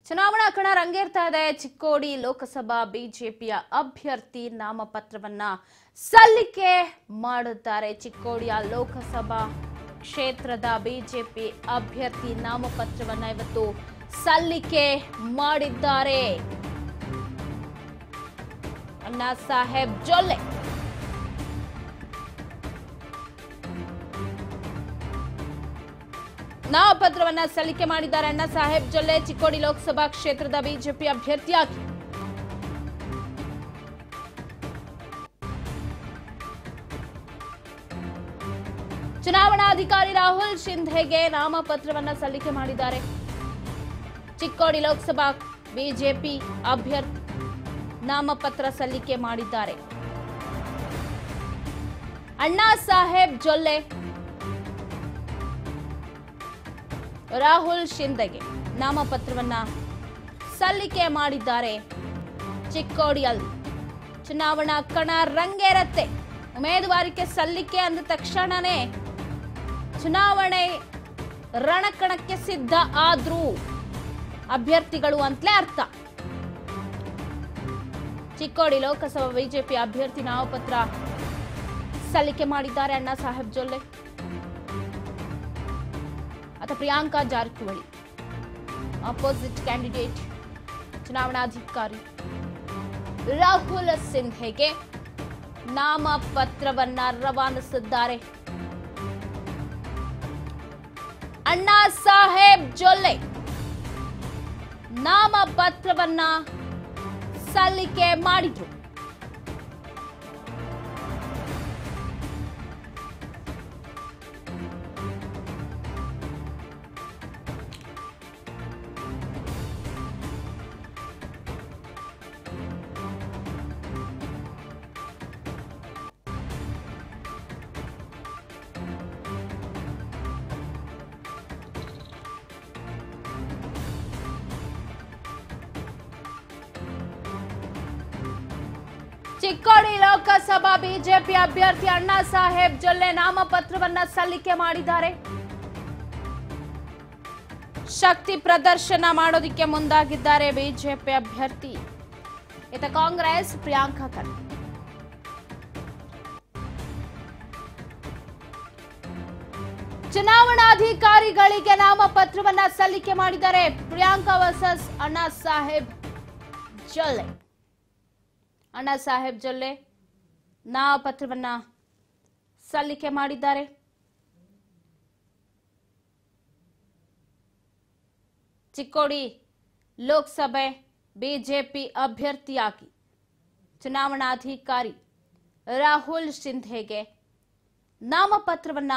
ಚುನಾವಣಾ ಕಣ ರಂಗೇರ್ತಾ ಇದೆ. ಚಿಕ್ಕೋಡಿ ಲೋಕಸಭಾ ಬಿಜೆಪಿಯ ಅಭ್ಯರ್ಥಿ ನಾಮಪತ್ರವನ್ನ ಸಲ್ಲಿಕೆ ಮಾಡುತ್ತಾರೆ. ಚಿಕ್ಕೋಡಿಯ ಲೋಕಸಭಾ ಕ್ಷೇತ್ರದ ಬಿಜೆಪಿ ಅಭ್ಯರ್ಥಿ ನಾಮಪತ್ರವನ್ನ ಇವತ್ತು ಸಲ್ಲಿಕೆ ಮಾಡಿದ್ದಾರೆ. ಅಣ್ಣಾ ಸಾಹೇಬ್ ಜೊಲ್ಲೆ ನಾಮಪತ್ರವನ್ನ ಸಲ್ಲಿಕೆ ಮಾಡಿದ್ದಾರೆ. ಅಣ್ಣಾ ಸಾಹೇಬ್ ಜೊಲ್ಲೆ ಚಿಕ್ಕೋಡಿ ಲೋಕಸಭಾ ಕ್ಷೇತ್ರದ ಬಿಜೆಪಿ ಅಭ್ಯರ್ಥಿಯಾಗಿ ಚುನಾವಣಾಧಿಕಾರಿ ರಾಹುಲ್ ಶಿಂಧೆಗೆ ನಾಮಪತ್ರವನ್ನ ಸಲ್ಲಿಕೆ ಮಾಡಿದ್ದಾರೆ. ಚಿಕ್ಕೋಡಿ ಲೋಕಸಭಾ ಬಿಜೆಪಿ ಅಭ್ಯರ್ಥಿ ನಾಮಪತ್ರ ಸಲ್ಲಿಕೆ ಮಾಡಿದ್ದಾರೆ. ಅಣ್ಣಾ ಸಾಹೇಬ್ ಜೊಲ್ಲೆ ರಾಹುಲ್ ಶಿಂಧೆಗೆ ನಾಮಪತ್ರವನ್ನ ಸಲ್ಲಿಕೆ ಮಾಡಿದ್ದಾರೆ. ಚಿಕ್ಕೋಡಿಯಲ್ಲಿ ಚುನಾವಣಾ ಕಣ ರಂಗೇರತ್ತೆ. ಉಮೇದುವಾರಿಕೆ ಸಲ್ಲಿಕೆ ಅಂದ ತಕ್ಷಣನೇ ಚುನಾವಣೆ ರಣಕಣಕ್ಕೆ ಸಿದ್ಧ ಆದ್ರೂ ಅಭ್ಯರ್ಥಿಗಳು ಅಂತಲೇ ಅರ್ಥ. ಚಿಕ್ಕೋಡಿ ಲೋಕಸಭಾ ಬಿಜೆಪಿ ಅಭ್ಯರ್ಥಿ ನಾಮಪತ್ರ ಸಲ್ಲಿಕೆ ಮಾಡಿದ್ದಾರೆ. ಅಣ್ಣಾ ಸಾಹೇಬ್ ಜೊಲ್ಲೆ ಅಥವಾ ಪ್ರಿಯಾಂಕಾ ಜಾರಕಿಹೊಳಿ ಅಪೋಸಿಟ್ ಕ್ಯಾಂಡಿಡೇಟ್ ಚುನಾವಣಾಧಿಕಾರಿ ರಾಹುಲ್ ಸಿಂಧೆಗೆ ನಾಮಪತ್ರವನ್ನ ರವಾನಿಸಿದ್ದಾರೆ. ಅಣ್ಣಾ ಸಾಹೇಬ್ ಜೊಲ್ಲೆ ನಾಮಪತ್ರವನ್ನ ಸಲ್ಲಿಕೆ ಮಾಡಿದ್ರು. ಚಿಕ್ಕೋಡಿ ಲೋಕಸಭಾ ಬಿಜೆಪಿ ಅಭ್ಯರ್ಥಿ ಅಣ್ಣಾ ಸಾಹೇಬ್ ಜೊಲ್ಲೆ ನಾಮಪತ್ರವನ್ನ ಸಲ್ಲಿಕೆ ಮಾಡಿದ್ದಾರೆ. ಶಕ್ತಿ ಪ್ರದರ್ಶನ ಮಾಡೋದಕ್ಕೆ ಮುಂದಾಗಿದ್ದಾರೆ ಬಿಜೆಪಿ ಅಭ್ಯರ್ಥಿ. ಇತ್ತ ಕಾಂಗ್ರೆಸ್ ಪ್ರಿಯಾಂಕಾ ಖರ್ಗೆ ಚುನಾವಣಾಧಿಕಾರಿಗಳಿಗೆ ನಾಮಪತ್ರವನ್ನ ಸಲ್ಲಿಕೆ ಮಾಡಿದ್ದಾರೆ. ಪ್ರಿಯಾಂಕಾ ವರ್ಸಸ್ ಅಣ್ಣಾ ಸಾಹೇಬ್ ಜೊಲ್ಲೆ. ಅಣ್ಣಾ ಸಾಹೇಬ್ ಜೊಲ್ಲೆ ನಾಮಪತ್ರವನ್ನ ಸಲ್ಲಿಕೆ ಮಾಡಿದ್ದಾರೆ. ಚಿಕ್ಕೋಡಿ ಲೋಕಸಭೆ ಬಿಜೆಪಿ ಅಭ್ಯರ್ಥಿಯಾಗಿ ಚುನಾವಣಾಧಿಕಾರಿ ರಾಹುಲ್ ಶಿಂಧೆಗೆ ನಾಮಪತ್ರವನ್ನ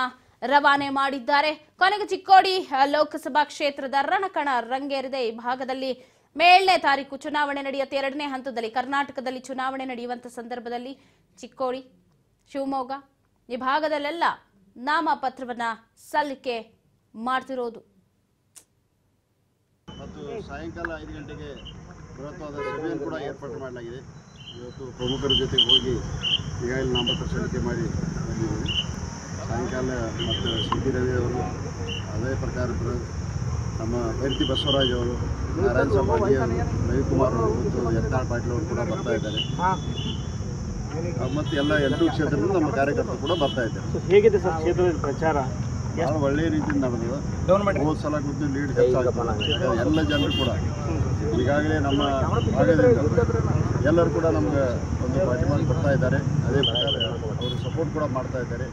ರವಾನೆ ಮಾಡಿದ್ದಾರೆ. ಕೊನೆಗೆ ಚಿಕ್ಕೋಡಿ ಲೋಕಸಭಾ ಕ್ಷೇತ್ರದ ರಣಕಣ ರಂಗೇರಿದೆ. ಈ ಭಾಗದಲ್ಲಿ 7ನೇ ತಾರೀಕು ಚುನಾವಣೆ ನಡೆಯುತ್ತೆ. 2ನೇ ಹಂತದಲ್ಲಿ ಕರ್ನಾಟಕದಲ್ಲಿ ಚುನಾವಣೆ ನಡೆಯುವಂತ ಸಂದರ್ಭದಲ್ಲಿ ಚಿಕ್ಕೋಡಿ, ಶಿವಮೊಗ್ಗ ಈ ಭಾಗದಲ್ಲೆಲ್ಲ ನಾಮಪತ್ರವನ್ನ ಸಲ್ಲಿಕೆ ಮಾಡ್ತಿರೋದು. ಮತ್ತು ಸಾಯಂಕಾಲ 5 ಗಂಟೆಗೆ ಬೃಹತ್ವಾದ ಸಭೆಯನ್ನು ಕೂಡ ಏರ್ಪಾಡು ಮಾಡಲಾಗಿದೆ. ಇವತ್ತು ಪ್ರಮುಖರ ಜೊತೆಗೆ ಹೋಗಿ ಈಗಾಗಲೇ ನಾಮಪತ್ರ ಸಲ್ಲಿಕೆ ಮಾಡಿ ಬಂದಿದ್ದೀವಿ. ಸಾಯಂಕಾಲ ಮತ್ತು ಸಿ.ಟಿ. ರವಿ ಅವರು, ಅದೇ ಪ್ರಕಾರ ನಮ್ಮ ಭೈರತಿ ಬಸವರಾಜ್ ಅವರು, ನಾರಾಯಣ ಸಾಮಾಜಿ ಅವರು, ರವಿಕುಮಾರ್ ಅವರು ಮತ್ತು ಯತ್ನಾಳ್ ಪಾಟೀಲ್ ಅವರು ಕೂಡ ಬರ್ತಾ ಇದ್ದಾರೆ. ಮತ್ತು ಎಲ್ಲ 2 ಕ್ಷೇತ್ರದಿಂದ ನಮ್ಮ ಕಾರ್ಯಕರ್ತರು ಕೂಡ ಬರ್ತಾ ಇದ್ದಾರೆ. ಹೇಗಿದೆ ಸರ್ ಕ್ಷೇತ್ರದ ಪ್ರಚಾರ? ಭಾಳ ಒಳ್ಳೆಯ ರೀತಿಯಿಂದ ನಡೆದಿದೆ. ಹೋದ ಸಲ ಕೂತು ಲೀಡ್ ಹೆಚ್ಚಾಗ್ತದೆ. ಎಲ್ಲ ಜನರು ಕೂಡ ಈಗಾಗಲೇ ನಮ್ಮ ಭಾಗದಿಂದ ಎಲ್ಲರೂ ಕೂಡ ನಮ್ಗೆ ಒಂದು ಪಾರ್ಟಿ ಮಾಡಿ ಬರ್ತಾ ಇದ್ದಾರೆ. ಅದೇ ಪ್ರಕಾರ ಅವರು ಸಪೋರ್ಟ್ ಕೂಡ ಮಾಡ್ತಾ ಇದ್ದಾರೆ.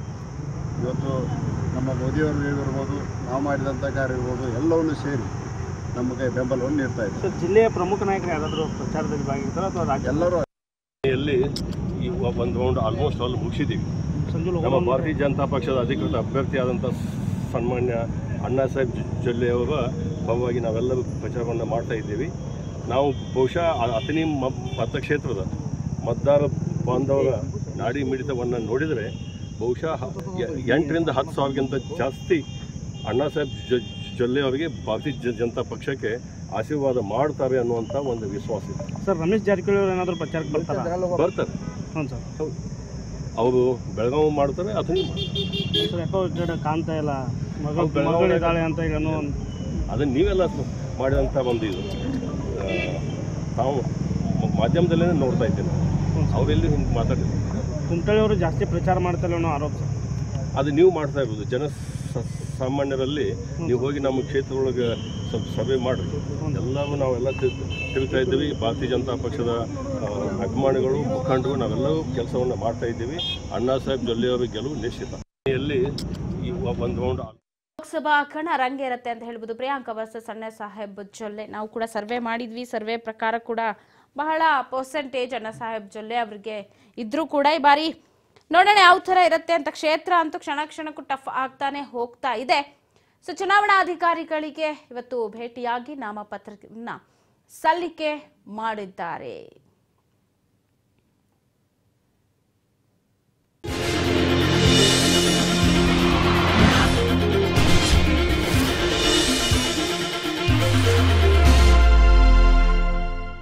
ಇವತ್ತು ನಮ್ಮ ಮೋದಿಯವರು ಹೇಳಿರ್ಬೋದು, ನಾವು ಮಾಡಿದಂಥ ಕಾರ್ಯ ಇರ್ಬೋದು, ಎಲ್ಲವನ್ನೂ ಸೇರಿ ನಮಗೆ ಬೆಂಬಲವನ್ನು ನೀಡ್ತಾ ಇದ್ದಾರೆ. ಸರ್, ಜಿಲ್ಲೆಯ ಪ್ರಮುಖ ನಾಯಕರು ಯಾರಾದರೂ ಪ್ರಚಾರದಲ್ಲಿ ಭಾಗಿರ್ತಾರೆ ಅಥವಾ ರಾಜ್ಯ? ಎಲ್ಲರೂ ಈ ಒಂದು ರೌಂಡ್ ಆಲ್ಮೋಸ್ಟ್ ಆಲ್ ಮುಗಿಸಿದ್ದೀವಿ. ನಮ್ಮ ಭಾರತೀಯ ಜನತಾ ಪಕ್ಷದ ಅಧಿಕೃತ ಅಭ್ಯರ್ಥಿಯಾದಂಥ ಸನ್ಮಾನ್ಯ ಅಣ್ಣಾ ಸಾಹೇಬ್ ಜೊಲ್ಲೆ ಅವರ ಪರವಾಗಿ ನಾವೆಲ್ಲರೂ ಪ್ರಚಾರವನ್ನು ಮಾಡ್ತಾ ಇದ್ದೀವಿ. ನಾವು ಬಹುಶಃ ಅಥಣಿ ಮತಕ್ಷೇತ್ರದ ಮತದಾರ ಬಾಂಧವರ ನಾಡಿ ಮಿಡಿತವನ್ನು ನೋಡಿದರೆ ಬಹುಶಃ 8ರಿಂದ 10 ಸಾವಿರಕ್ಕಿಂತ ಜಾಸ್ತಿ ಅಣ್ಣಾ ಸಾಹೇಬ್ ಜೊಲ್ಲೆ ಅವರಿಗೆ ಭಾರತೀಯ ಜನತಾ ಪಕ್ಷಕ್ಕೆ ಆಶೀರ್ವಾದ ಮಾಡ್ತಾರೆ ಅನ್ನುವಂಥ ಒಂದು ವಿಶ್ವಾಸ ಇದೆ. ಸರ್, ರಮೇಶ್ ಜಾರಕಿಹೊಳಿ ಅವರು ಏನಾದರೂ ಪ್ರಚಾರಕ್ಕೆ ಬರ್ತಾರೆ? ಹ್ಞೂ ಸರ್. ಅವರು ಬೆಳಗಾವಿ ಮಾಡ್ತಾರೆ ಅಥವಾ ಸರ್ ಯಾಕೋ ಕಾಣ್ತಾ ಇಲ್ಲ ಮಗಳಿದ್ದಾಳೆ ಅಂತ ಈಗ ಅದನ್ನು ನೀವೆಲ್ಲ ಮಾಡಿದಂಥ ಒಂದು ಇದು ತಾವು ಮಾಧ್ಯಮದಲ್ಲೇ ನೋಡ್ತಾ ಇದ್ದೇನೆ, ಅವರೆಲ್ಲೂ ಹಿಂಗೆ ಮಾತಾಡಿದ್ರು. ಕುಮಟಳ್ಳಿ ಅವರು ಜಾಸ್ತಿ ಪ್ರಚಾರ ಮಾಡ್ತಾರೆ ಅನ್ನೋ ಆರೋಪ. ಅದು ನೀವು ಮಾಡ್ತಾ ಇರ್ಬೋದು, ಸಾಮಾನ್ಯರಲ್ಲಿ ನೀವು ಹೋಗಿ ನಮ್ಮ ಕ್ಷೇತ್ರದೊಳಗೆ ಸ್ವಲ್ಪ ಸಭೆ ಮಾಡಿರಿ. ಎಲ್ಲವೂ ನಾವೆಲ್ಲ ತಿರುಗ್ತಾ ಇದ್ದೀವಿ. ಭಾರತೀಯ ಜನತಾ ಪಕ್ಷದ ಅಭಿಮಾನಿಗಳು, ಮುಖಂಡರು ನಾವೆಲ್ಲವೂ ಕೆಲಸವನ್ನು ಮಾಡ್ತಾ ಇದ್ದೀವಿ. ಅಣ್ಣಾ ಸಾಹೇಬ್ ಜೊಲ್ಲೆ ಅವರ ಗೆಲುವು ನಿಶ್ಚಿತ. ಈ ಒಂದು ರೌಂಡ್ ಲೋಕಸಭಾ ಕಣ ರಂಗೇರತ್ತೆ ಅಂತ ಹೇಳ್ಬೋದು. ಪ್ರಿಯಾಂಕಾ ವರ್ಸಸ್ ಅಣ್ಣಾ ಸಾಹೇಬ್ ಜೊಲ್ಲೆ. ನಾವು ಕೂಡ ಸರ್ವೆ ಮಾಡಿದ್ವಿ. ಸರ್ವೆ ಪ್ರಕಾರ ಕೂಡ ಬಹಳ ಪರ್ಸೆಂಟೇಜ್ ಅಣ್ಣಾ ಸಾಹೇಬ್ ಜೊಲ್ಲೆ ಅವರಿಗೆ ಇದ್ರೂ ಕೂಡ ಈ ಬಾರಿ ನೋಡೋಣ ಯಾವ ಥರ ಇರುತ್ತೆ ಅಂತ. ಕ್ಷೇತ್ರ ಅಂತೂ ಕ್ಷಣ ಕ್ಷಣಕ್ಕೂ ಟಫ್ ಆಗ್ತಾನೆ ಹೋಗ್ತಾ ಇದೆ. ಸೊ ಚುನಾವಣಾಧಿಕಾರಿಗಳಿಗೆ ಇವತ್ತು ಭೇಟಿಯಾಗಿ ನಾಮಪತ್ರವನ್ನ ಸಲ್ಲಿಕೆ ಮಾಡಿದ್ದಾರೆ.